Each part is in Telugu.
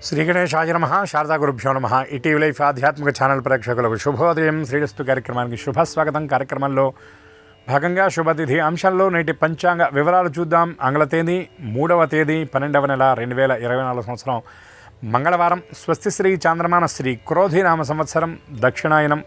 శ్రీ గణేశాయ నమః. శారదా గురుభ్యో నమః. ఈటీవీ లైఫ్ ఆధ్యాత్మిక ఛానల్ ప్రేక్షకులకు శుభోదయం. శ్రీరస్తు కార్యక్రమానికి శుభస్వాగతం. కార్యక్రమంలో భాగంగా శుభతిథి అంశంలో నేటి పంచాంగ వివరాలు చూద్దాం. ఆంగ్ల తేదీ 3వ తేదీ 12వ నెల 2024 సంవత్సరం మంగళవారం. స్వస్తి శ్రీ చాంద్రమాన శ్రీ క్రోధినామ సంవత్సరం, దక్షిణాయనం,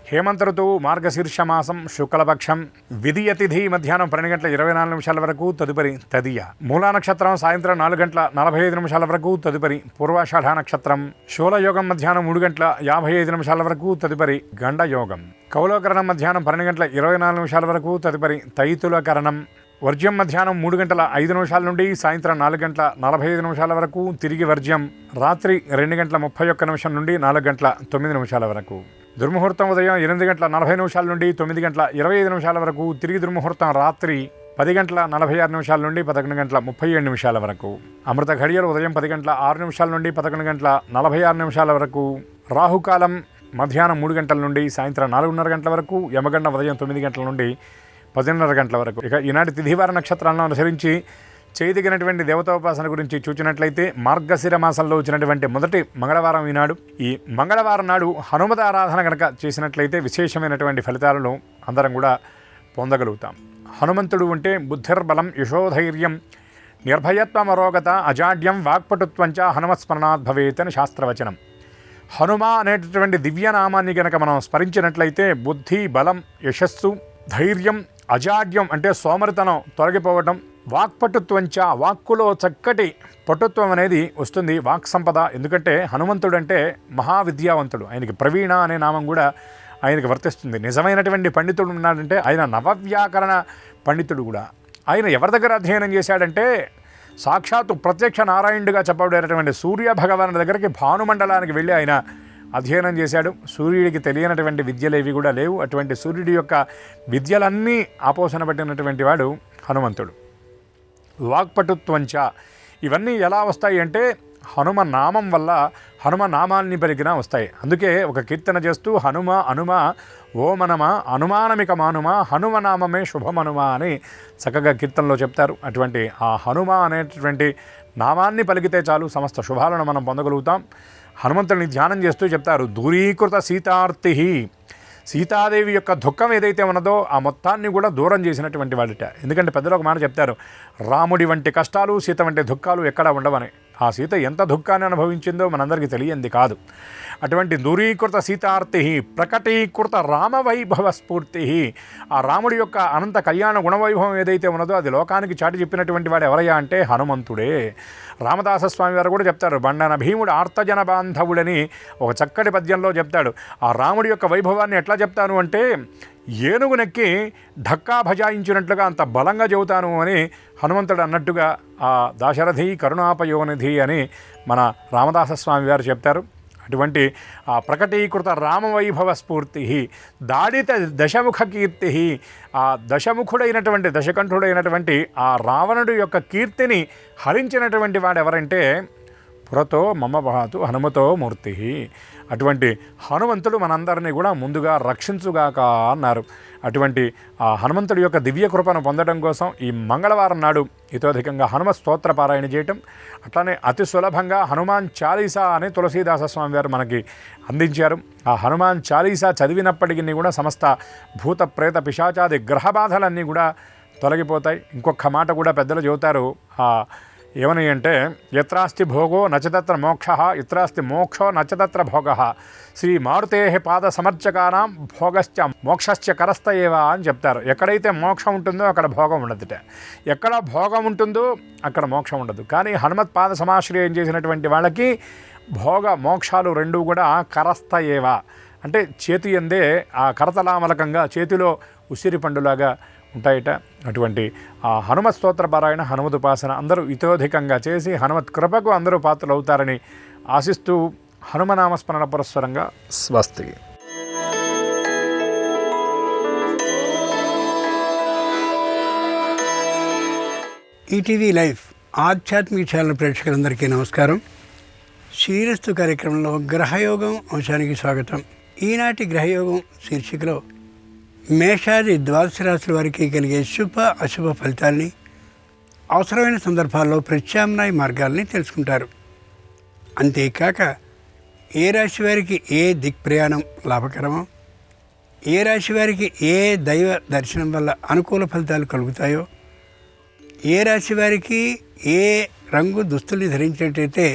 హేమంత ఋతువు, మార్గశీర్ష మాసం, శుక్లపక్షం, విధియ తిథి మధ్యాహ్నం 12 గంటల 24 నిమిషాల వరకు, తదుపరి తదియ. మూలా నక్షత్రం సాయంత్రం 4 గంటల 45 నిమిషాల వరకు, తదుపరి పూర్వాషాఢ నక్షత్రం. శూలయోగం మధ్యాహ్నం 3 గంటల 55 నిమిషాల వరకు, తదుపరి గండయోగం. కౌలకరణం మధ్యాహ్నం 12 గంటల 24 నిమిషాల వరకు, తదుపరి తైతులకరణం. వర్జ్యం మధ్యాహ్నం 3 గంటల 5 నిమిషాల నుండి సాయంత్రం 4 గంటల 45 నిమిషాల వరకు, తిరిగి వర్జ్యం రాత్రి 2 గంటల 31 నిమిషం నుండి 4 గంటల 9 నిమిషాల వరకు. దుర్ముహూర్తం ఉదయం 8 గంటల 40 నిమిషాల నుండి 9 గంటల 25 నిమిషాల వరకు, తిరిగి దుర్ముహూర్తం రాత్రి 10 గంటల 46 నిమిషాల నుండి 11 గంటల 37 నిమిషాల వరకు. అమృత ఘడియలు ఉదయం 10 గంటల 6 నిమిషాల నుండి 11 గంటల 46 నిమిషాల వరకు. రాహుకాలం మధ్యాహ్నం 3 గంటల నుండి సాయంత్రం 4:30 గంటల వరకు. యమగండ ఉదయం 9 గంటల నుండి 10:30 గంటల వరకు. ఇక ఈనాటి తిథివార నక్షత్రాలను అనుసరించి చేయదగినటువంటి దేవతాోపాసన గురించి చూచినట్లయితే, మార్గశిర మాసంలో వచ్చినటువంటి మొదటి మంగళవారం ఈనాడు. ఈ మంగళవారం నాడు హనుమత ఆరాధన కనుక చేసినట్లయితే విశేషమైనటువంటి ఫలితాలను అందరం కూడా పొందగలుగుతాం. హనుమంతుడు అంటే బుద్ధిర్బలం, యశోధైర్యం, నిర్భయత్వం, అరోగత, అజాడ్యం, వాక్పటుత్వంచ హనుమత్స్మరణాత్ భవేత్ అని శాస్త్రవచనం. హనుమ అనేటటువంటి దివ్యనామాన్ని కనుక మనం స్మరించినట్లయితే బుద్ధి, బలం, యశస్సు, ధైర్యం, అజాడ్యం అంటే సోమరితనం తొలగిపోవటం, వాక్పటుత్వంచ వాక్కులో చక్కటి పటుత్వం అనేది వస్తుంది, వాక్ సంపద. ఎందుకంటే హనుమంతుడు అంటే మహావిద్యావంతుడు. ఆయనకి ప్రవీణ అనే నామం కూడా ఆయనకి వర్తిస్తుంది. నిజమైనటువంటి పండితుడు ఉన్నాడంటే ఆయన నవవ్యాకరణ పండితుడు కూడా. ఆయన ఎవరి దగ్గర అధ్యయనం చేశాడంటే సాక్షాత్తు ప్రత్యక్ష నారాయణుడిగా చెప్పబడేటటువంటి సూర్య భగవాను దగ్గరికి భానుమండలానికి వెళ్ళి ఆయన అధ్యయనం చేశాడు. సూర్యుడికి తెలియనటువంటి విద్యలేవి కూడా లేవు. అటువంటి సూర్యుడి యొక్క విద్యలన్నీ ఆపోసన పట్టినటువంటి వాడు హనుమంతుడు. వాక్పటుత్వంచ ఇవన్నీ ఎలా వస్తాయి అంటే హనుమ నామం వల్ల, హనుమ నామాన్ని పెరిగినా వస్తాయి. అందుకే ఒక కీర్తన చేస్తూ హనుమ అనుమ ఓమనమ అనుమానమిక మానుమ హనుమనామమే శుభమనుమ అని చక్కగా కీర్తనలో చెప్తారు. అటువంటి ఆ హనుమ అనేటటువంటి నామాన్ని పలికితే చాలు సమస్త శుభాలను మనం పొందగలుగుతాం. హనుమంతుడిని ధ్యానం చేస్తూ చెప్తారు, దూరీకృత సీతార్తి, సీతాదేవి యొక్క దుఃఖం ఏదైతే ఉన్నదో ఆ మొత్తాన్ని కూడా దూరం చేసినటువంటి వాడిట. ఎందుకంటే పెద్దలు ఒక మాట చెప్తారు, రాముడి వంటి కష్టాలు, సీత వంటి దుఃఖాలు ఎక్కడా ఉండవని. ఆ సీత ఎంత దుఃఖాన్ని అనుభవించిందో మనందరికీ తెలియంది కాదు. అటువంటి దూరీకృత సీతార్తి, ప్రకటీకృత రామవైభవ స్ఫూర్తి, ఆ రాముడి యొక్క అనంత కళ్యాణ గుణవైభవం ఏదైతే ఉన్నదో అది లోకానికి చాటి చెప్పినటువంటి వాడు ఎవరయ్యా అంటే హనుమంతుడే. రామదాసస్వామి వారు కూడా చెప్తారు, బండన భీముడు ఆర్తజన బాంధవుడని ఒక చక్కటి పద్యంలో చెప్తాడు. ఆ రాముడి యొక్క వైభవాన్ని ఎట్లా చెప్తాను అంటే, ఏనుగునెక్కి ఢక్కా భజాయించినట్లుగా అంత బలంగా చెబుతాను అని హనుమంతుడు అన్నట్టుగా ఆ దాశరథి కరుణాపయోనిధి అని మన రామదాసస్వామి వారు చెప్తారు. అటువంటి ఆ ప్రకటీకృత రామవైభవ స్ఫూర్తి, దాడిత దశముఖ కీర్తి, ఆ దశముఖుడైనటువంటి దశకంఠుడైనటువంటి ఆ రావణుడి యొక్క కీర్తిని హరించినటువంటి వాడు ఎవరంటే పురతో మమ భాతు హనుమతో మూర్తి. అటువంటి హనుమంతుడు మనందరినీ కూడా ముందుగా రక్షించుగాక అన్నారు. అటువంటి ఆ హనుమంతుడి యొక్క దివ్య కృపను పొందడం కోసం ఈ మంగళవారం నాడు ఇతోధికంగా హనుమ స్తోత్ర పారాయణ చేయటం, అట్లానే అతి సులభంగా హనుమాన్ చాలీసా అని తులసీదాస స్వామి వారు మనకి అందించారు. ఆ హనుమాన్ చాలీసా చదివినప్పటికీ కూడా సమస్త భూత ప్రేత పిశాచాది గ్రహ బాధలన్నీ కూడా తొలగిపోతాయి. ఇంకొక మాట కూడా పెద్దలు చెబుతారు, ఏమని అంటే, యత్రాస్తి భోగో నచతత్ర మోక్ష, యత్రాస్తి మోక్షో నచతత్ర భోగ, శ్రీ మారుతే పాద సమర్చకానాం భోగశ్చ మోక్షశ్చ కరస్థ ఏవా అని చెప్తారు. ఎక్కడైతే మోక్షం ఉంటుందో అక్కడ భోగం ఉండదుట, ఎక్కడ భోగం ఉంటుందో అక్కడ మోక్షం ఉండదు. కానీ హనుమత్ పాద సమాశ్రయం చేసినటువంటి వాళ్ళకి భోగ మోక్షాలు రెండూ కూడా కరస్థ ఏవా అంటే చేతి అందే ఆ కరతలామలకంగా చేతిలో ఉసిరి పండులాగా ఉంటాయిట. అటువంటి ఆ హనుమత్ స్తోత్ర పారాయణ, హనుమత్ ఉపాసన అందరూ ఇతోధికంగా చేసి హనుమత్ కృపకు అందరూ పాత్రలు అవుతారని ఆశిస్తూ హనుమనామస్మరణ పురస్సరంగా స్వస్తి. ఈటీవీ లైఫ్ ఆధ్యాత్మిక ఛానల్ ప్రేక్షకులందరికీ నమస్కారం. శ్రీరస్తు కార్యక్రమంలో గ్రహయోగం అంశానికి స్వాగతం. ఈనాటి గ్రహయోగం శీర్షికలో మేషాది ద్వాదశ రాశుల వారికి కలిగే శుభ అశుభ ఫలితాల్ని, అవసరమైన సందర్భాల్లో ప్రత్యామ్నాయ మార్గాల్ని తెలుసుకుంటారు. అంతేకాక ఏ రాశి వారికి ఏ దిక్ప్రయాణం లాభకరమో, ఏ రాశి వారికి ఏ దైవ దర్శనం వల్ల అనుకూల ఫలితాలు కలుగుతాయో, ఏ రాశి వారికి ఏ రంగు దుస్తుల్ని ధరించినట్టయితే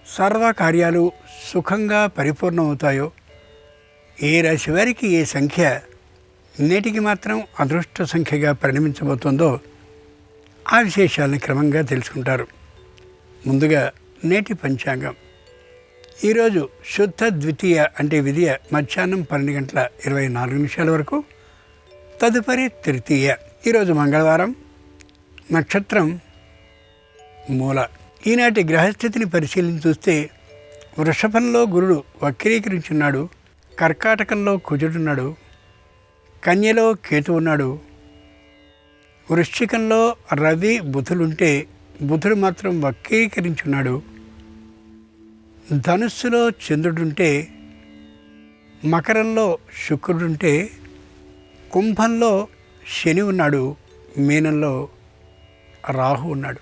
సర్వకార్యాలు సుఖంగా పరిపూర్ణమవుతాయో, ఏ రాశి వారికి ఏ సంఖ్య నేటికి మాత్రం అదృష్ట సంఖ్యగా పరిణమించబోతోందో ఆ విశేషాలని క్రమంగా తెలుసుకుంటారు. ముందుగా నేటి పంచాంగం. ఈరోజు శుద్ధ ద్వితీయ అంటే విధియ మధ్యాహ్నం 12:24 వరకు, తదుపరి తృతీయ. ఈరోజు మంగళవారం, నక్షత్రం మూల. ఈనాటి గ్రహస్థితిని పరిశీలించి చూస్తే వృషభంలో గురుడు వక్రీకరించున్నాడు, కర్కాటకంలో కుజుడున్నాడు, కన్యలో కేతు ఉన్నాడు, వృశ్చికంలో రవి బుధులుంటే బుధుడు మాత్రం వక్రీకరించున్నాడు, ధనుస్సులో చంద్రుడుంటే, మకరంలో శుక్రుడుంటే, కుంభంలో శని ఉన్నాడు, మీనంలో రాహు ఉన్నాడు.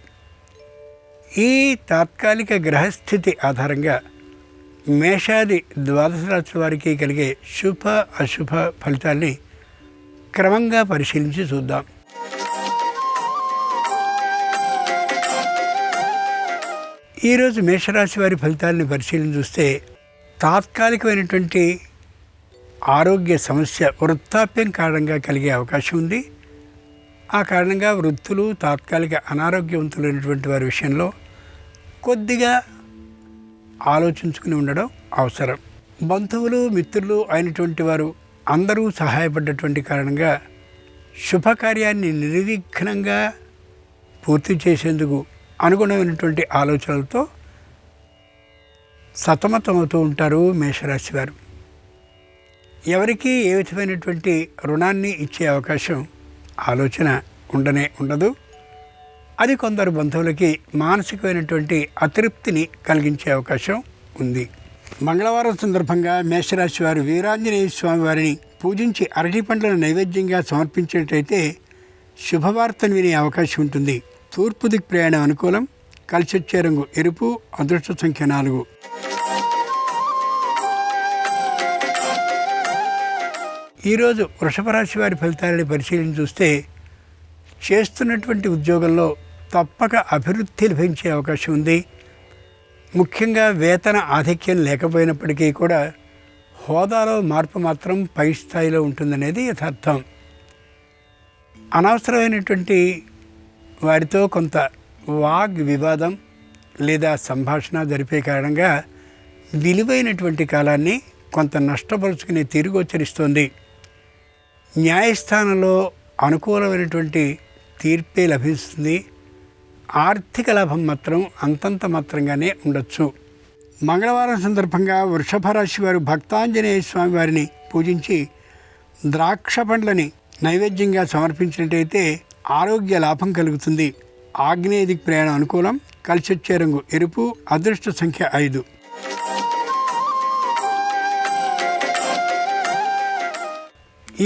ఈ తాత్కాలిక గ్రహస్థితి ఆధారంగా మేషాది ద్వాదశ రాశుల వారికి కలిగే శుభ అశుభ ఫలితాల్ని క్రమంగా పరిశీలించి చూద్దాం. ఈరోజు మేషరాశి వారి ఫలితాలని పరిశీలన చూస్తే తాత్కాలికమైనటువంటి ఆరోగ్య సమస్య వృద్ధాప్యం కారణంగా కలిగే అవకాశం ఉంది. ఆ కారణంగా వృద్ధులు, తాత్కాలిక అనారోగ్యవంతులైనటువంటి వారి విషయంలో కొద్దిగా ఆలోచించుకుని ఉండడం అవసరం. బంధువులు, మిత్రులు అయినటువంటి వారు అందరూ సహాయపడ్డటువంటి కారణంగా శుభకార్యాన్ని నిర్విఘ్నంగా పూర్తి చేసేందుకు అనుగుణమైనటువంటి ఆలోచనలతో సతమతమవుతూ ఉంటారు మేషరాశి వారు. ఎవరికి ఏ విధమైనటువంటి రుణాన్ని ఇచ్చే అవకాశం ఆలోచన ఉండదు. అది కొందరు బంధువులకి మానసికమైనటువంటి అతృప్తిని కలిగించే అవకాశం ఉంది. మంగళవారం సందర్భంగా మేషరాశి వారు వీరాంజనేయ స్వామి వారిని పూజించి అరటి పండ్లను నైవేద్యంగా సమర్పించినట్లయితే శుభవార్తను వినే అవకాశం ఉంటుంది. తూర్పు దిక్ ప్రయాణం అనుకూలం. కలిసొచ్చే రంగు ఎరుపు. అదృష్ట సంఖ్య 4. ఈరోజు వృషభ రాశి వారి ఫలితాలని పరిశీలన చూస్తే చేస్తున్నటువంటి ఉద్యోగంలో తప్పక అభివృద్ధి లభించే అవకాశం ఉంది. ముఖ్యంగా వేతన ఆధిక్యం లేకపోయినప్పటికీ కూడా హోదాలో మార్పు మాత్రం పై స్థాయిలో ఉంటుందనేది యథార్థం. అనవసరమైనటువంటి వారితో కొంత వాగ్ వివాదం లేదా సంభాషణ జరిపే కారణంగా విలువైనటువంటి కాలాన్ని కొంత నష్టపరుచుకునే తిరిగోచరిస్తోంది. న్యాయస్థానంలో అనుకూలమైనటువంటి తీర్పే లభిస్తుంది. ఆర్థిక లాభం మాత్రం అంతంత మాత్రంగానే ఉండొచ్చు. మంగళవారం సందర్భంగా వృషభ రాశి వారు భక్తాంజనేయ స్వామి వారిని పూజించి ద్రాక్ష పండ్లని నైవేద్యంగా సమర్పించినట్టయితే ఆరోగ్య లాభం కలుగుతుంది. ఆగ్నేయ దిక్ ప్రయాణం అనుకూలం. కలిసొచ్చే రంగు ఎరుపు. అదృష్ట సంఖ్య 5.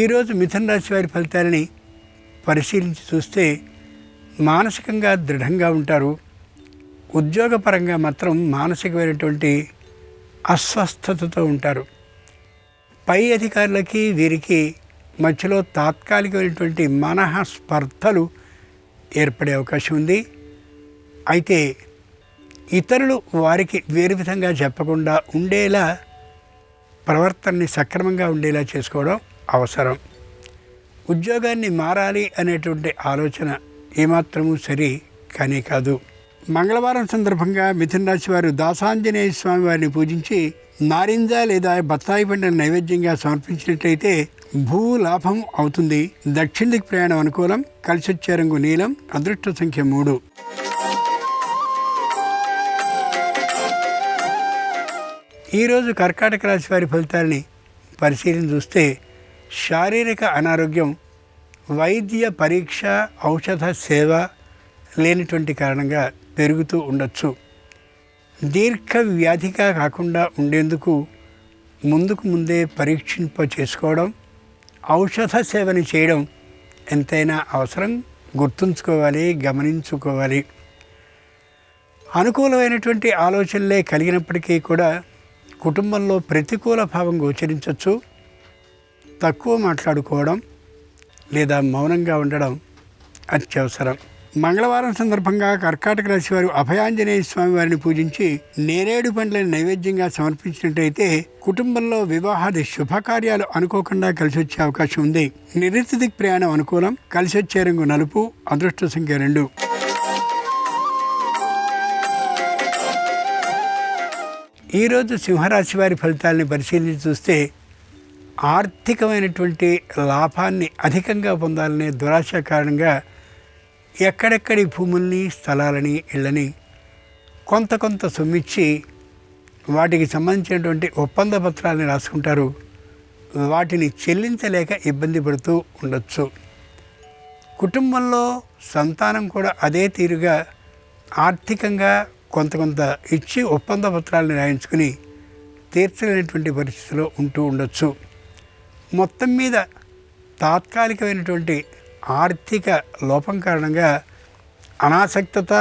ఈరోజు మిథున రాశి వారి ఫలితాలని పరిశీలించి చూస్తే మానసికంగా దృఢంగా ఉంటారు. ఉద్యోగపరంగా మాత్రం మానసికమైనటువంటి అస్వస్థతతో ఉంటారు. పై అధికారులకి వీరికి మధ్యలో తాత్కాలికమైనటువంటి మనఃస్పర్ధలు ఏర్పడే అవకాశం ఉంది. అయితే ఇతరులు వారికి వేరు విధంగా చెప్పకుండా ఉండేలా ప్రవర్తనని సక్రమంగా ఉండేలా చేసుకోవడం అవసరం. ఉద్యోగాన్ని మారాలి అనేటువంటి ఆలోచన ఏమాత్రమూ సరి కానీ కాదు. మంగళవారం సందర్భంగా మిథున రాశి వారు దాసాంజనేయ స్వామి వారిని పూజించి నారింజ లేదా బత్తాయి పండును నైవేద్యంగా సమర్పించినట్లయితే భూలాభం అవుతుంది. దక్షిణ దిక్ ప్రయాణం అనుకూలం. కలిసొచ్చే రంగు నీలం. అదృష్ట సంఖ్య 3. ఈరోజు కర్కాటక రాశి వారి ఫలితాలని పరిశీలన చూస్తే శారీరక అనారోగ్యం, వైద్య పరీక్ష, ఔషధ సేవ లేనిటువంటి కారణంగా పెరుగుతూ ఉండొచ్చు. దీర్ఘ వ్యాధిగా కాకుండా ఉండేందుకు ముందుకు ముందే పరీక్షింప చేసుకోవడం, ఔషధ సేవని చేయడం ఎంతైనా అవసరం. గుర్తుంచుకోవాలి, గమనించుకోవాలి. అనుకూలమైనటువంటి ఆలోచనలే కలిగినప్పటికీ కూడా కుటుంబంలో ప్రతికూల భావం గోచరించవచ్చు. తక్కువ మాట్లాడుకోవడం లేదా మౌనంగా ఉండడం అత్యవసరం. మంగళవారం సందర్భంగా కర్కాటక రాశి వారు అభయాంజనేయ స్వామి వారిని పూజించి నేరేడు పండ్లను నైవేద్యంగా సమర్పించినట్టయితే కుటుంబంలో వివాహాది శుభకార్యాలు అనుకోకుండా కలిసి వచ్చే అవకాశం ఉంది. నిరుతిథి ప్రయాణం అనుకూలం. కలిసి వచ్చే రంగు నలుపు. అదృష్ట సంఖ్య 2. ఈరోజు సింహరాశి వారి ఫలితాలని పరిశీలించి చూస్తే ఆర్థికమైనటువంటి లాభాన్ని అధికంగా పొందాలనే దురాశ కారణంగా ఎక్కడెక్కడి భూముల్ని, స్థలాలని, ఇళ్ళని కొంత సొమ్మిచ్చి వాటికి సంబంధించినటువంటి ఒప్పంద పత్రాలని రాసుకుంటారు. వాటిని చెల్లించలేక ఇబ్బంది పడుతూ ఉండొచ్చు. కుటుంబంలో సంతానం కూడా అదే తీరుగా ఆర్థికంగా కొంత ఇచ్చి ఒప్పంద పత్రాలను రాయించుకుని తీర్చలేనటువంటి పరిస్థితిలో ఉంటూ ఉండొచ్చు. మొత్తం మీద తాత్కాలికమైనటువంటి ఆర్థిక లోపం కారణంగా అనాసక్తత,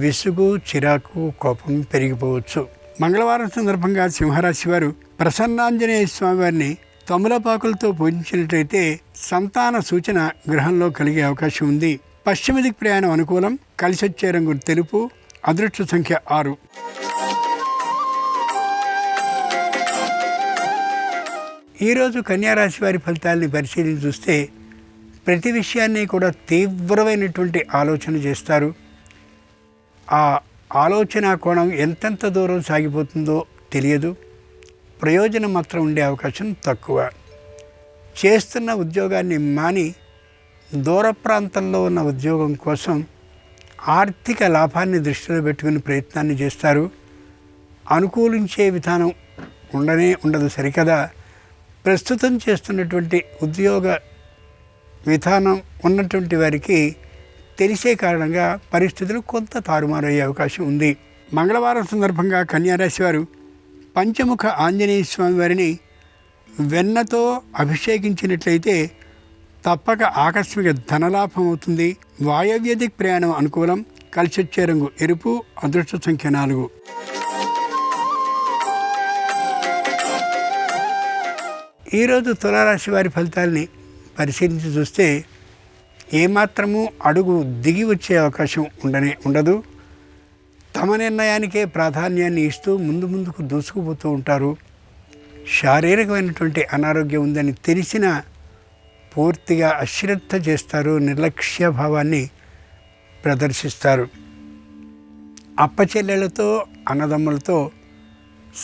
విసుగు, చిరాకు, కోపం పెరిగిపోవచ్చు. మంగళవారం సందర్భంగా సింహరాశి వారు ప్రసన్నాంజనేయ స్వామి వారిని తమలపాకులతో పూజించినట్లయితే సంతాన సూచన గ్రహంలో కలిగే అవకాశం ఉంది. పశ్చిమ దిక్కు ప్రయాణం అనుకూలం. కలిసొచ్చే రంగు తెలుపు. అదృష్ట సంఖ్య 6. ఈరోజు కన్యారాశి వారి ఫలితాలని పరిశీలించి చూస్తే ప్రతి విషయాన్ని కూడా తీవ్రమైనటువంటి ఆలోచన చేస్తారు. ఆ ఆలోచన కోణం ఎంతెంత దూరం సాగిపోతుందో తెలియదు. ప్రయోజనం మాత్రం ఉండే అవకాశం తక్కువ. చేస్తున్న ఉద్యోగాన్ని మాని దూర ప్రాంతంలో ఉన్న ఉద్యోగం కోసం ఆర్థిక లాభాన్ని దృష్టిలో పెట్టుకుని ప్రయత్నాన్ని చేస్తారు. అనుకూలించే విధానం ఉండదు సరికదా. ప్రస్తుతం చేస్తున్నటువంటి ఉద్యోగ విధానం ఉన్నటువంటి వారికి తెలిసే కారణంగా పరిస్థితులు కొంత తారుమారయ్యే అవకాశం ఉంది. మంగళవారం సందర్భంగా కన్యారాశి వారు పంచముఖ ఆంజనేయ స్వామి వారిని వెన్నతో అభిషేకించినట్లయితే తప్పక ఆకస్మిక ధనలాభం అవుతుంది. వాయవ్య దిక్ ప్రయాణం అనుకూలం. కలిసొచ్చే రంగు ఎరుపు. అదృష్ట సంఖ్య 4. ఈరోజు తులారాశి వారి ఫలితాలని పరిశీలించి చూస్తే ఏమాత్రము అడుగు దిగి వచ్చే అవకాశం ఉండదు. తమ నిర్ణయానికే ప్రాధాన్యాన్ని ఇస్తూ ముందుకు దూసుకుపోతూ ఉంటారు. శారీరకమైనటువంటి అనారోగ్యం ఉందని తెలిసిన పూర్తిగా అశ్రద్ధ చేస్తారు. నిర్లక్ష్య భావాన్ని ప్రదర్శిస్తారు. అప్పచెల్లెలతో, అన్నదమ్ములతో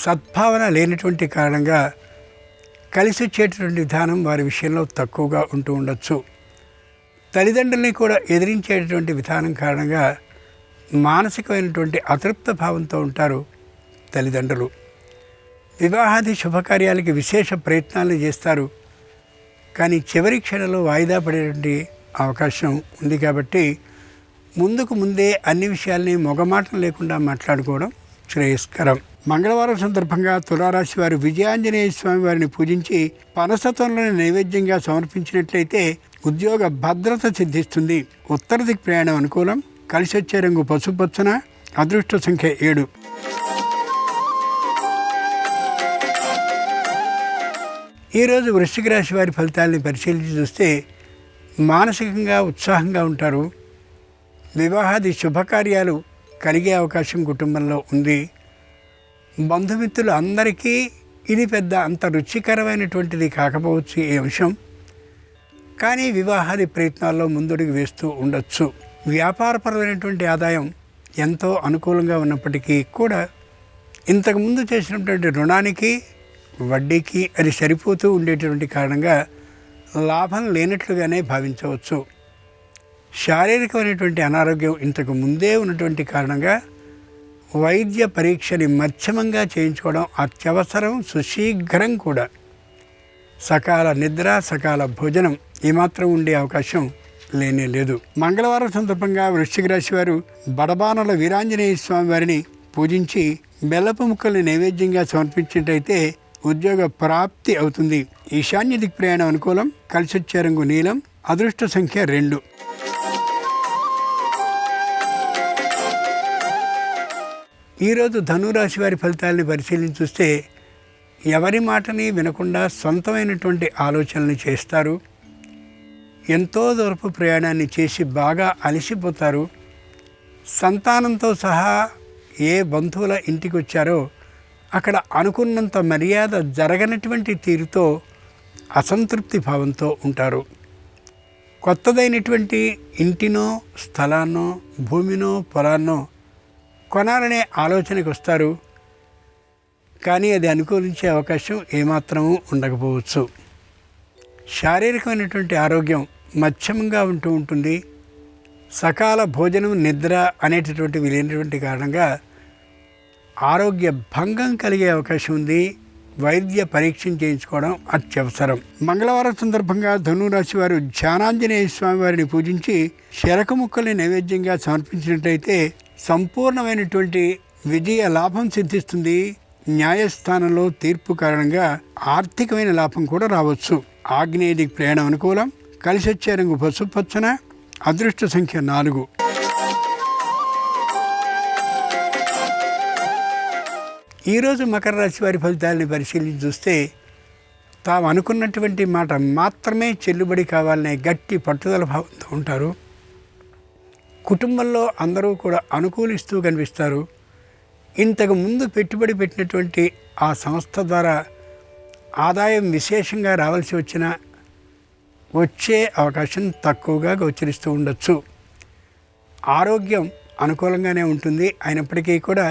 సద్భావన లేనటువంటి కారణంగా కలిసి వచ్చేటటువంటి విధానం వారి విషయంలో తక్కువగా ఉంటూ ఉండొచ్చు. తల్లిదండ్రుల్ని కూడా ఎదిరించేటటువంటి విధానం కారణంగా మానసికమైనటువంటి అతృప్త భావంతో ఉంటారు తల్లిదండ్రులు. వివాహాది శుభకార్యాలకి విశేష ప్రయత్నాలు చేస్తారు. కానీ చివరి క్షణంలో వాయిదా పడేటువంటి అవకాశం ఉంది. కాబట్టి ముందే అన్ని విషయాల్ని మొగమాటం లేకుండా మాట్లాడుకోవడం శ్రేయస్కరం. మంగళవారం సందర్భంగా తులారాశి వారు విజయాంజనేయ స్వామి వారిని పూజించి పనసత్వంలోని నైవేద్యంగా సమర్పించినట్లయితే ఉద్యోగ భద్రత సిద్ధిస్తుంది. ఉత్తర దిక్ ప్రయాణం అనుకూలం. కలిసి వచ్చే రంగు పసుపచ్చన. అదృష్ట సంఖ్య 7. ఈరోజు వృశ్చిక రాశి వారి ఫలితాలని పరిశీలించి చూస్తే మానసికంగా ఉత్సాహంగా ఉంటారు. వివాహాది శుభకార్యాలు కలిగే అవకాశం కుటుంబంలో ఉంది. బంధుమిత్రులు అందరికీ ఇది పెద్ద అంత రుచికరమైనటువంటిది కాకపోవచ్చు ఈ అంశం. కానీ వివాహాది ప్రయత్నాల్లో ముందడుగు వేస్తూ ఉండొచ్చు. వ్యాపారపరమైనటువంటి ఆదాయం ఎంతో అనుకూలంగా ఉన్నప్పటికీ కూడా ఇంతకుముందు చేసినటువంటి రుణానికి వడ్డీకి అది సరిపోతూ ఉండేటువంటి కారణంగా లాభం లేనట్లుగానే భావించవచ్చు. శారీరకమైనటువంటి అనారోగ్యం ఇంతకు ముందే ఉన్నటువంటి కారణంగా వైద్య పరీక్షని మధ్యమంగా చేయించుకోవడం అత్యవసరం, సుశీఘ్రం కూడా. సకాల నిద్ర, సకాల భోజనం ఏమాత్రం ఉండే అవకాశం లేనే లేదు. మంగళవారం సందర్భంగా వృశ్చిక రాశి వారు బడబానల వీరాంజనేయ స్వామి వారిని పూజించి బెల్లపు ముక్కల్ని నైవేద్యంగా సమర్పించినట్టయితే ఉద్యోగ ప్రాప్తి అవుతుంది. ఈశాన్య దిక్ ప్రయాణం అనుకూలం. కలిసొచ్చే రంగు నీలం. అదృష్ట సంఖ్య 2. ఈరోజు ధనురాశి వారి ఫలితాలని పరిశీలించి చూస్తే ఎవరి మాటని వినకుండా సొంతమైనటువంటి ఆలోచనలు చేస్తారు. ఎంతో దూరపు ప్రయాణాన్ని చేసి బాగా అలసిపోతారు. సంతానంతో సహా ఏ బంధువుల ఇంటికి వచ్చారో అక్కడ అనుకున్నంత మర్యాద జరగనటువంటి తీరుతో అసంతృప్తి భావంతో ఉంటారు. కొత్తదైనటువంటి ఇంటినో స్థలాన్నో భూమినో పొలాన్నో కొనాలనే ఆలోచనకు వస్తారు. కానీ అది అనుకూలించే అవకాశం ఏమాత్రమూ ఉండకపోవచ్చు. శారీరకమైనటువంటి ఆరోగ్యం మధ్యమంగా ఉంటూ ఉంటుంది. సకాల భోజనం నిద్ర అనేటటువంటివి లేనటువంటి కారణంగా ఆరోగ్య భంగం కలిగే అవకాశం ఉంది. వైద్య పరీక్ష చేయించుకోవడం అత్యవసరం. మంగళవారం సందర్భంగా ధనురాశి వారు ధ్యానాంజనేయ స్వామి వారిని పూజించి శరక ముక్కల్ని నైవేద్యంగా సమర్పించినట్లయితే సంపూర్ణమైనటువంటి విజయ లాభం సిద్ధిస్తుంది. న్యాయస్థానంలో తీర్పు కారణంగా ఆర్థికమైన లాభం కూడా రావచ్చు. ఆగ్నేయ దిక్ ప్రయాణం అనుకూలం. కలిసి వచ్చే రంగు పసుపచ్చన. అదృష్ట సంఖ్య 4. ఈరోజు మకర రాశి వారి ఫలితాలని పరిశీలించి చూస్తే తాము అనుకున్నటువంటి మాట మాత్రమే చెల్లుబడి కావాలనే గట్టి పట్టుదల భావంతో ఉంటారు. కుటుంబంలో అందరూ కూడా అనుకూలిస్తూ కనిపిస్తారు. ఇంతకు ముందు పెట్టుబడి పెట్టినటువంటి ఆ సంస్థ ద్వారా ఆదాయం విశేషంగా రావాల్సి వచ్చినా వచ్చే అవకాశం తక్కువగా గోచరిస్తూ ఉండొచ్చు. ఆరోగ్యం అనుకూలంగానే ఉంటుంది. అయినప్పటికీ కూడా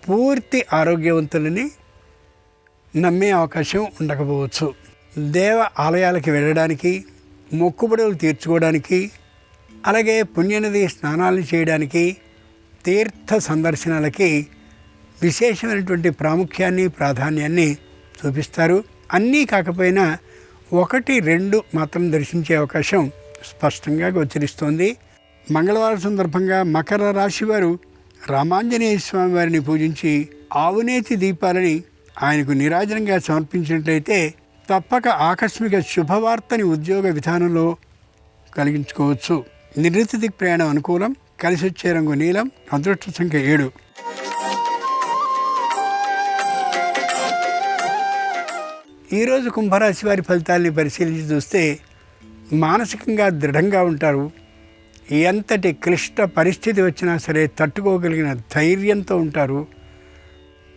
పూర్తి ఆరోగ్యవంతులని నమ్మే అవకాశం ఉండకపోవచ్చు. దేవ ఆలయాలకి వెళ్ళడానికి, మొక్కుబడులు తీర్చుకోవడానికి, అలాగే పుణ్యనది స్నానాలు చేయడానికి, తీర్థ సందర్శనాలకి విశేషమైనటువంటి ప్రాముఖ్యాన్ని ప్రాధాన్యాన్ని చూపిస్తారు. అన్నీ కాకపోయినా 1, 2 మాత్రం దర్శించే అవకాశం స్పష్టంగా గోచరిస్తోంది. మంగళవారం సందర్భంగా మకర రాశి వారు రామాంజనేయ స్వామి వారిని పూజించి ఆవునేతి దీపాలని ఆయనకు నీరాజనంగా సమర్పించినట్లయితే తప్పక ఆకస్మిక శుభవార్తని ఉద్యోగ విధానంలో కలిగించుకోవచ్చు. నిర్ణీత దిక్ ప్రయాణం అనుకూలం. కలిసి వచ్చే రంగు నీలం. అదృష్ట సంఖ్య 7. ఈరోజు కుంభరాశి వారి ఫలితాలని పరిశీలించి చూస్తే మానసికంగా దృఢంగా ఉంటారు. ఎంతటి క్లిష్ట పరిస్థితి వచ్చినా సరే తట్టుకోగలిగిన ధైర్యంతో ఉంటారు.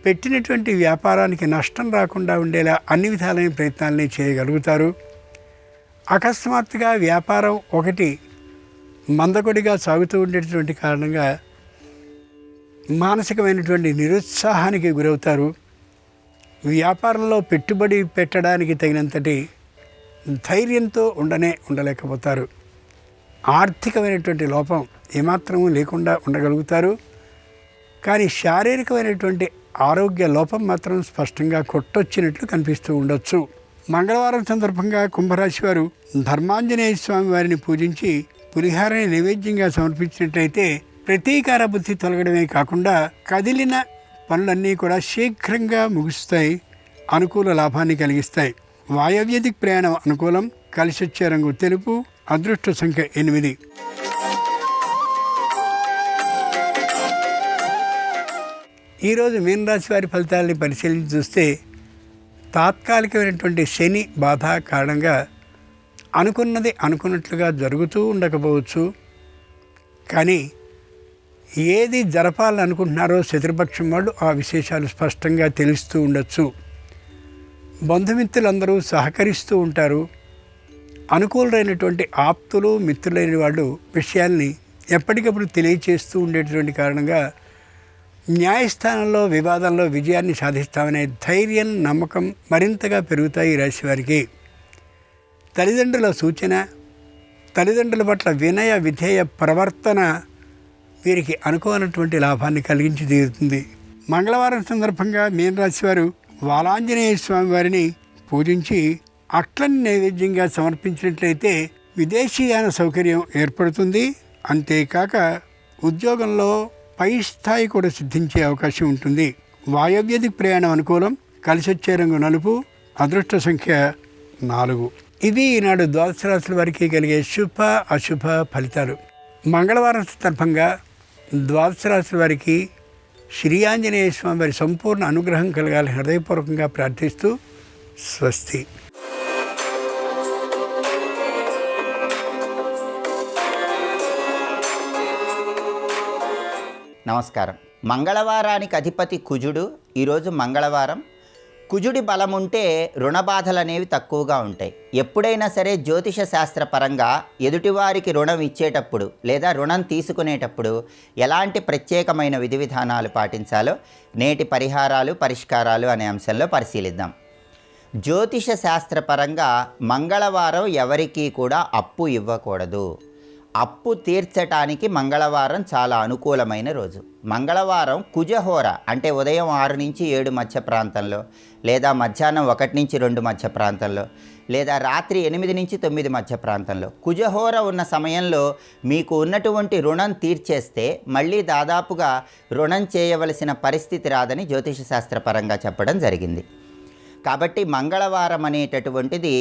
పెట్టినటువంటి వ్యాపారానికి నష్టం రాకుండా ఉండేలా అన్ని విధాలైన ప్రయత్నాలని చేయగలుగుతారు. అకస్మాత్తుగా వ్యాపారం ఒకటి మందకొడిగా సాగుతూ ఉండేటటువంటి కారణంగా మానసికమైనటువంటి నిరుత్సాహానికి గురవుతారు. వ్యాపారంలో పెట్టుబడి పెట్టడానికి తగినంతటి ధైర్యంతో ఉండలేకపోతారు. ఆర్థికమైనటువంటి లోపం ఏమాత్రమూ లేకుండా ఉండగలుగుతారు. కానీ శారీరకమైనటువంటి ఆరోగ్య లోపం మాత్రం స్పష్టంగా కొట్టొచ్చినట్లు కనిపిస్తూ ఉండొచ్చు. మంగళవారం సందర్భంగా కుంభరాశి వారు ధర్మాంజనేయ స్వామి వారిని పూజించి పులిహారని నైవేద్యంగా సమర్పించినట్లయితే ప్రతీకార బుద్ధి తొలగడమే కాకుండా కదిలిన పనులన్నీ కూడా శీఘ్రంగా ముగుస్తాయి. అనుకూల లాభాన్ని కలిగిస్తాయి. వాయవ్య దిక్ ప్రయాణం అనుకూలం. కలిసి వచ్చే రంగు తెలుపు. అదృష్ట సంఖ్య 8. ఈరోజు మీనరాశి వారి ఫలితాలని పరిశీలించి చూస్తే తాత్కాలికమైనటువంటి శని బాధ కారణంగా అనుకున్నది అనుకున్నట్లుగా జరుగుతూ ఉండకపోవచ్చు. కానీ ఏది జరపాలని అనుకుంటున్నారో శత్రుపక్షం వాళ్ళు ఆ విశేషాలు స్పష్టంగా తెలుస్తూ ఉండొచ్చు. బంధుమిత్రులందరూ సహకరిస్తూ ఉంటారు. అనుకూలమైనటువంటి ఆప్తులు మిత్రులైన వాళ్ళు విషయాల్ని ఎప్పటికప్పుడు తెలియచేస్తూ ఉండేటటువంటి కారణంగా న్యాయస్థానంలో వివాదంలో విజయాన్ని సాధిస్తామనే ధైర్యం నమ్మకం మరింతగా పెరుగుతాయి. ఈ రాశి వారికి తల్లిదండ్రుల సూచన, తల్లిదండ్రుల పట్ల వినయ విధేయ ప్రవర్తన వీరికి అనుకోనటువంటి లాభాన్ని కలిగించి తీరుతుంది. మంగళవారం సందర్భంగా మీనరాశి వారు వాలాంజనేయ స్వామి వారిని పూజించి అట్లని నైవేద్యంగా సమర్పించినట్లయితే విదేశీయాన సౌకర్యం ఏర్పడుతుంది. అంతేకాక ఉద్యోగంలో పై స్థాయి కూడా సిద్ధించే అవకాశం ఉంటుంది. వాయవ్యది ప్రయాణం అనుకూలం. కలిసి వచ్చే రంగు నలుపు. అదృష్ట సంఖ్య 4. ఇవి ఈనాడు ద్వాదశ రాశుల వారికి కలిగే శుభ అశుభ ఫలితాలు. మంగళవారం సందర్భంగా ద్వాదశ రాశుల వారికి శ్రీ ఆంజనేయ స్వామి వారి సంపూర్ణ అనుగ్రహం కలగాలని హృదయపూర్వకంగా ప్రార్థిస్తూ స్వస్తి. నమస్కారం. మంగళవారానికి అధిపతి కుజుడు. ఈరోజు మంగళవారం. కుజుడి బలం ఉంటే రుణ బాధలు అనేవి తక్కువగా ఉంటాయి. ఎప్పుడైనా సరే జ్యోతిష శాస్త్రపరంగా ఎదుటివారికి రుణం ఇచ్చేటప్పుడు లేదా రుణం తీసుకునేటప్పుడు ఎలాంటి ప్రత్యేకమైన విధి విధానాలు పాటించాలో నేటి పరిష్కారాలు అనే అంశంలో పరిశీలిద్దాం. జ్యోతిష శాస్త్రపరంగా మంగళవారం ఎవరికీ కూడా అప్పు ఇవ్వకూడదు. అప్పు తీర్చటానికి మంగళవారం చాలా అనుకూలమైన రోజు. మంగళవారం కుజహోర అంటే ఉదయం 6 నుంచి 7 మధ్య ప్రాంతంలో, లేదా మధ్యాహ్నం 1 నుంచి 2 మధ్య ప్రాంతంలో, లేదా రాత్రి 8 నుంచి 9 మధ్య ప్రాంతంలో కుజహోర ఉన్న సమయంలో మీకు ఉన్నటువంటి రుణం తీర్చేస్తే మళ్ళీ దాదాపుగా రుణం చేయవలసిన పరిస్థితి రాదని జ్యోతిష శాస్త్రపరంగా చెప్పడం జరిగింది. కాబట్టి మంగళవారం అనేటటువంటిది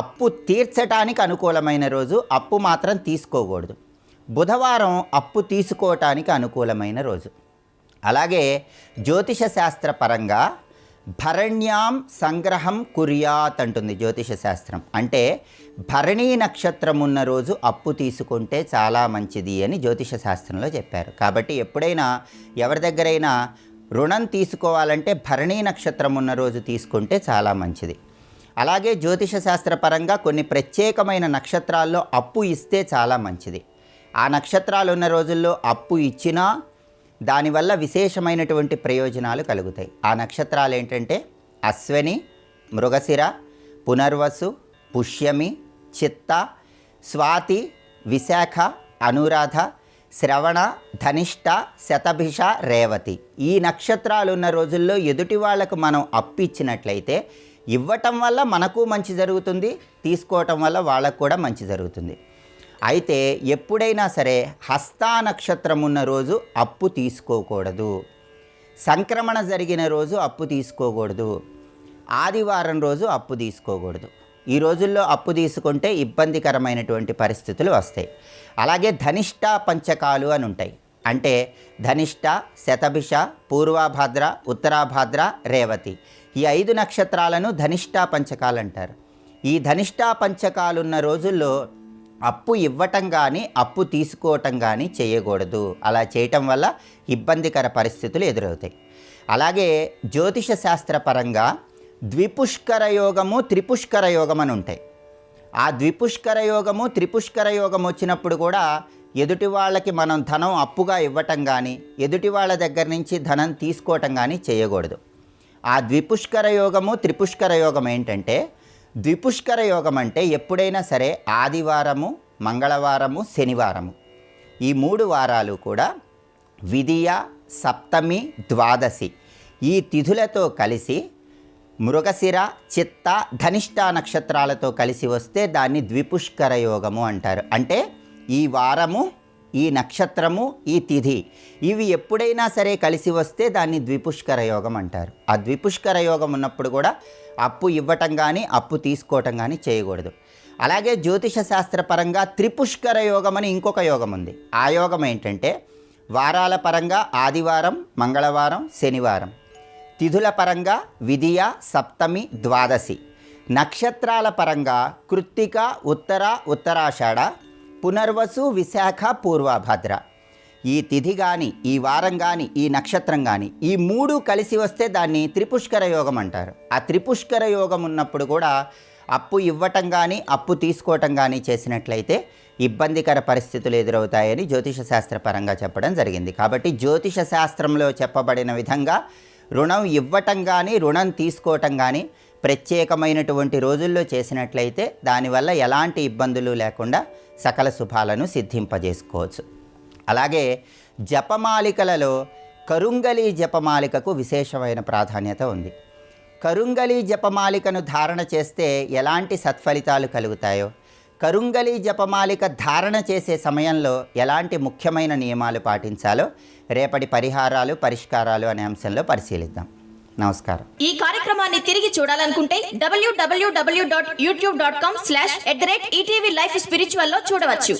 అప్పు తీర్చడానికి అనుకూలమైన రోజు. అప్పు మాత్రం తీసుకోకూడదు. బుధవారం అప్పు తీసుకోవటానికి అనుకూలమైన రోజు. అలాగే జ్యోతిష శాస్త్రపరంగా భరణ్యాం సంగ్రహం కుర్యాత్ అంటుంది జ్యోతిష శాస్త్రం. అంటే భరణీ నక్షత్రం ఉన్న రోజు అప్పు తీసుకుంటే చాలా మంచిది అని జ్యోతిష శాస్త్రంలో చెప్పారు. కాబట్టి ఎప్పుడైనా ఎవరి దగ్గరైనా రుణం తీసుకోవాలంటే భరణీ నక్షత్రం ఉన్న రోజు తీసుకుంటే చాలా మంచిది. అలాగే జ్యోతిష శాస్త్రపరంగా కొన్ని ప్రత్యేకమైన నక్షత్రాల్లో అప్పు ఇస్తే చాలా మంచిది. ఆ నక్షత్రాలు ఉన్న రోజుల్లో అప్పు ఇచ్చినా దానివల్ల విశేషమైనటువంటి ప్రయోజనాలు కలుగుతాయి. ఆ నక్షత్రాలు ఏంటంటే అశ్వని, మృగశిర, పునర్వసు, పుష్యమి, చిత్త, స్వాతి, విశాఖ, అనురాధ, శ్రవణ, ధనిష్ట, శతభిష, రేవతి. ఈ నక్షత్రాలు ఉన్న రోజుల్లో ఎదుటి వాళ్లకు మనం అప్పు ఇచ్చినట్లయితే ఇవ్వటం వల్ల మనకు మంచి జరుగుతుంది, తీసుకోవటం వల్ల వాళ్ళకు కూడా మంచి జరుగుతుంది. అయితే ఎప్పుడైనా సరే హస్తా నక్షత్రం ఉన్న రోజు అప్పు తీసుకోకూడదు. సంక్రమణ జరిగిన రోజు అప్పు తీసుకోకూడదు. ఆదివారం రోజు అప్పు తీసుకోకూడదు. ఈ రోజుల్లో అప్పు తీసుకుంటే ఇబ్బందికరమైనటువంటి పరిస్థితులు వస్తాయి. అలాగే ధనిష్ట పంచకాలు అని ఉంటాయి. అంటే ధనిష్ట, శతభిష, పూర్వభాద్ర, ఉత్తరాభాద్ర, రేవతి. ఈ 5 నక్షత్రాలను ధనిష్ట పంచకాలు అంటారు. ఈ ధనిష్ట పంచకాలున్న రోజుల్లో అప్పు ఇవ్వటం కానీ అప్పు తీసుకోవటం కానీ చేయకూడదు. అలా చేయటం వల్ల ఇబ్బందికర పరిస్థితులు ఎదురవుతాయి. అలాగే జ్యోతిష శాస్త్రపరంగా ద్విపుష్కర యోగము, త్రిపుష్కర యోగం అని ఉంటాయి. ఆ ద్విపుష్కర యోగము, త్రిపుష్కర యోగం వచ్చినప్పుడు కూడా ఎదుటి వాళ్ళకి మనం ధనం అప్పుగా ఇవ్వటం కానీ ఎదుటి వాళ్ళ దగ్గర నుంచి ధనం తీసుకోవటం కానీ చేయకూడదు. ఆ ద్విపుష్కర యోగము, త్రిపుష్కర యోగం ఏంటంటే, ద్విపుష్కర యోగం అంటే ఎప్పుడైనా సరే ఆదివారము, మంగళవారము, శనివారము ఈ 3 వారాలు కూడా విదియ, సప్తమి, ద్వాదశి ఈ తిథులతో కలిసి మృగశిర, చిత్త, ధనిష్ట నక్షత్రాలతో కలిసి వస్తే దాన్ని ద్విపుష్కర యోగము అంటారు. అంటే ఈ వారము, ఈ నక్షత్రము, ఈ తిథి ఇవి ఎప్పుడైనా సరే కలిసి వస్తే దాన్ని ద్విపుష్కర యోగం అంటారు. ఆ ద్విపుష్కర యోగం ఉన్నప్పుడు కూడా అప్పు ఇవ్వటం కానీ అప్పు తీసుకోవటం కానీ చేయకూడదు. అలాగే జ్యోతిష శాస్త్రపరంగా త్రిపుష్కర యోగం అని ఇంకొక యోగం ఉంది. ఆ యోగం ఏంటంటే వారాల పరంగా ఆదివారం, మంగళవారం, శనివారం, తిథుల పరంగా విదియ, సప్తమి, ద్వాదశి, నక్షత్రాల పరంగా కృత్తిక, ఉత్తరాషాఢ, పునర్వసు, విశాఖ, పూర్వభద్ర. ఈ తిథి కానీ, ఈ వారం కానీ, ఈ నక్షత్రం కానీ ఈ 3 కలిసి వస్తే దాన్ని త్రిపుష్కర యోగం అంటారు. ఆ త్రిపుష్కర యోగం ఉన్నప్పుడు కూడా అప్పు ఇవ్వటం కానీ అప్పు తీసుకోవటం కానీ చేసినట్లయితే ఇబ్బందికర పరిస్థితులు ఎదురవుతాయని జ్యోతిష శాస్త్రపరంగా చెప్పడం జరిగింది. కాబట్టి జ్యోతిష శాస్త్రంలో చెప్పబడిన విధంగా రుణం ఇవ్వటం కానీ రుణం తీసుకోవటం కానీ ప్రత్యేకమైనటువంటి రోజుల్లో చేసినట్లయితే దానివల్ల ఎలాంటి ఇబ్బందులు లేకుండా సకల శుభాలను సిద్ధింపజేసుకోవచ్చు. అలాగే జపమాలికలలో కరుంగలి జపమాలికకు విశేషమైన ప్రాధాన్యత ఉంది. కరుంగలి జపమాలికను ధారణ చేస్తే ఎలాంటి సత్ఫలితాలు కలుగుతాయో, కరుంగలి జపమాలిక ధారణ చేసే సమయంలో ఎలాంటి ముఖ్యమైన నియమాలు పాటించాలో రేపటి పరిష్కారాలు అనే అంశంలో పరిశీలిద్దాం. నమస్కారం. ఈ కార్యక్రమాన్ని తిరిగి చూడాలనుకుంటే www.youtube.com/ETV Life Spiritual లో చూడవచ్చు.